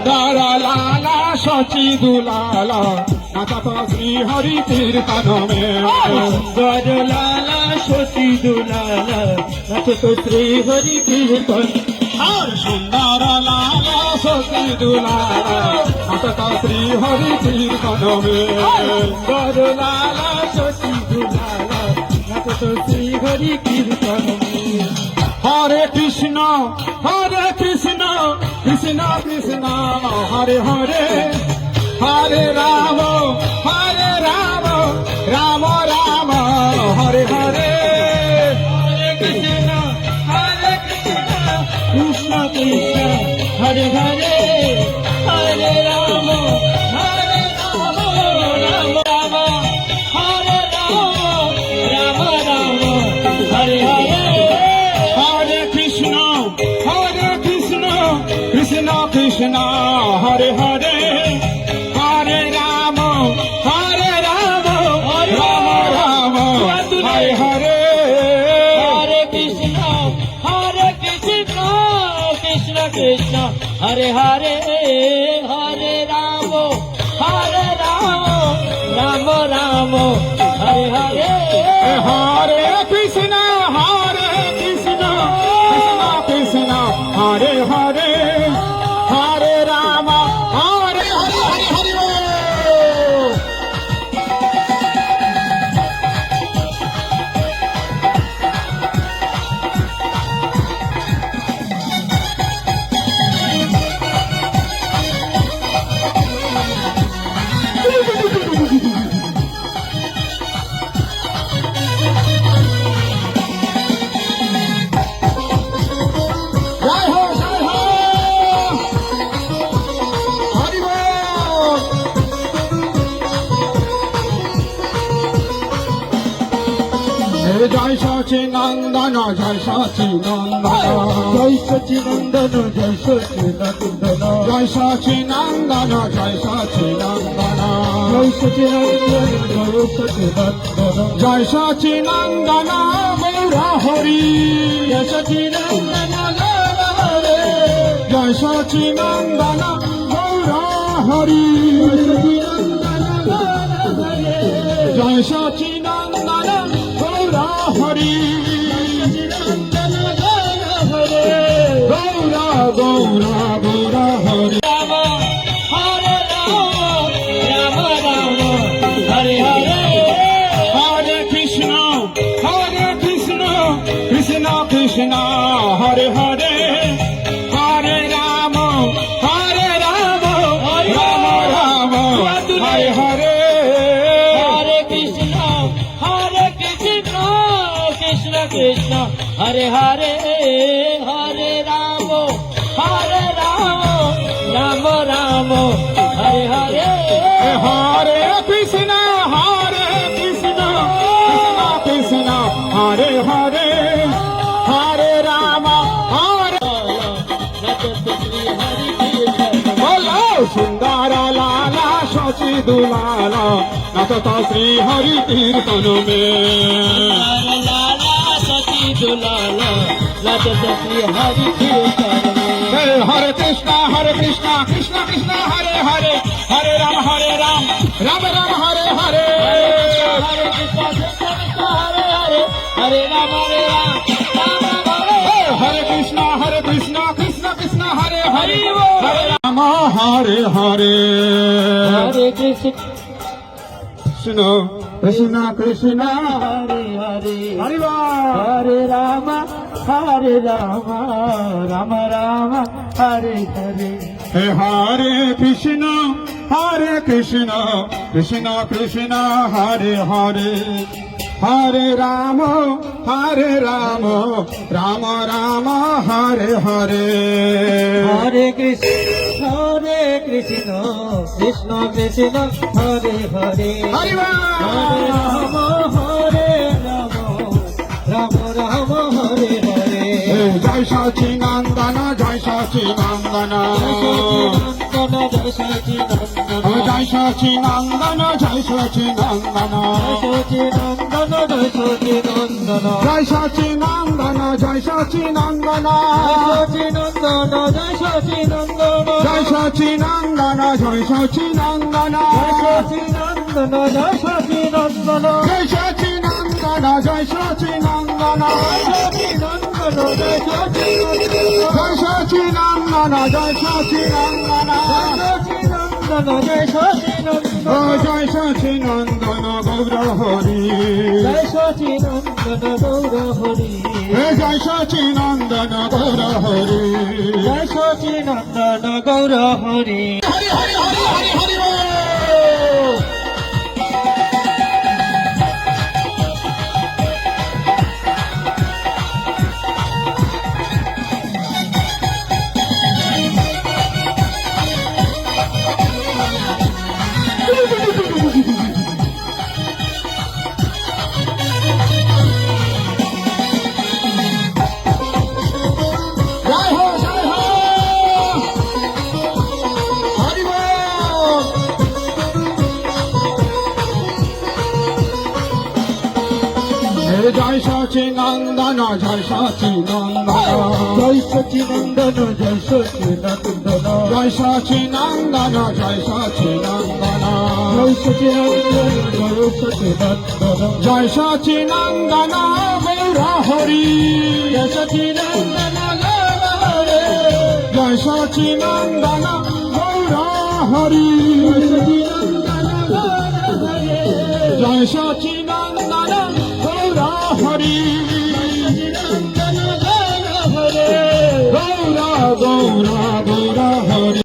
সুন্দর লালা শচি দুলালা নাচত শ্রী হরি কীর্তনমে সুন্দর লালা শচি দুলালা নাচত শ্রী হরি কীর্তন আর সুন্দর লালা শচি দুলালা নাচত শ্রী হরি কীর্তনমে সুন্দর লালা শচি দুলালা নাচত শ্রী হরি কীর্তন হরে কৃষ্ণ কৃষ্ণ কৃষ্ণ হরে হরে হরে রাম রাম রাম হরে হরে কৃষ্ণ কৃষ্ণ কৃষ্ণ হরে হরে হরে রাম রাম রাম হরে রাম রাম রাম হরে হরে হরে কৃষ্ণ কৃষ্ণ কৃষ্ণ হরে হরে হরে রাম রাম রাম হরে হরে হরে কৃষ্ণ কৃষ্ণ কৃষ্ণ হরে হরে হরে রাম রাম রাম হরে হরে হরে কৃষ্ণ কৃষ্ণ কৃষ্ণ হরে হরে হরে রাম হরে হরে হরে হরে জয় হো হরি বল জয় সচিনন্দন জয় সচিনন্দন জয় সচিনন্দন জয় সচিনন্দন জয় সচিনন্দন জয় সচিনন্দন জয় সচিনন্দন জয় সচিনন্দন জয় সচিনন্দন গৌর হরি জয় সচিনন্দন হরে জয় সচিনন্দন গৌর হরি জয় সচিনন্দন গৌর হরি গৌর গৌর গৌর হরি রাম হরে রাম রাম হরে হরে হরে কৃষ্ণ কৃষ্ণ কৃষ্ণ হরে হরে হরে রাম রাম রাম হরে হরে হরে কৃষ্ণ কৃষ্ণ কৃষ্ণ হরে হরে হরে রাম রাম রাম হরে হরে হরে কৃষ্ণ কৃষ্ণ কৃষ্ণ হরে হরে হরে রাম হরে বলো সুন্দর লালা শচি দুলালা নাচত শ্রী হরি কীর্তন মে লালা সতী দুলালা নাচত শ্রী হরি কীর্তন হরে কৃষ্ণ কৃষ্ণ কৃষ্ণ হরে হরে হরে রাম রাম রাম হরে হরে হরে কৃষ্ণ কৃষ্ণ কৃষ্ণ হরে হরে হরে রাম রাম রাম হরে হরে কৃষ্ণ কৃষ্ণ কৃষ্ণ হরে হরে হরি বল। হরে রাম হরে হরে হরে কৃষ্ণ কৃষ্ণ কৃষ্ণ হরে হরে হরি বল। হরে রাম রাম রাম হরে হরে হরে কৃষ্ণ কৃষ্ণ কৃষ্ণ হরে হরে হরে রাম রাম রাম হরে হরে হরে কৃষ্ণ কৃষ্ণ কৃষ্ণ হরে হরে হরি বল। হরে রাম রাম রাম হরে হরে জয় সচিনন্দন জয় সচিনন্দন জয় সচিনন্দন জয় সচিনন্দন জয় সচিনন্দন জয় সচিনন্দন জয় সচিনন্দন জয় সচিনন্দন জয় সচিনন্দন জয় সচিনন্দন জয় সচিনন্দন জয় সচিনন্দন সচিনন্দন জয় সচিনন্দন জয় সচিনন্দন জয় সচিনন্দন সচিনন্দন জয় সচিনন্দন জয় সচিনন্দন জয় সচিনন্দন সচিনন্দন জয় সচিনন্দন ও জয় সচিনন্দন গৌর হরি জয় সচিনন্দন গৌর হরি জয় সচিনন্দন গৌর হরি জয় সচিনন্দন গৌর হরি হরি হরি হরি হরি হরি বল। জয় হো জয় হো হরি বল। জয় সচিনন্দন জয় সচিনন্দন জয় সচিনন্দন জয় সচিনন্দন জয় সচিনন্দন জয় সচিনন্দন জয় সচিনন্দন জয় সচিনন্দন জয় সচিনন্দন গৌর হরি জয় সচিনন্দন গৌর হরি জয় সচিনন্দন গৌর হরি জয় সচিনন্দন গৌর হরি গৌর গৌর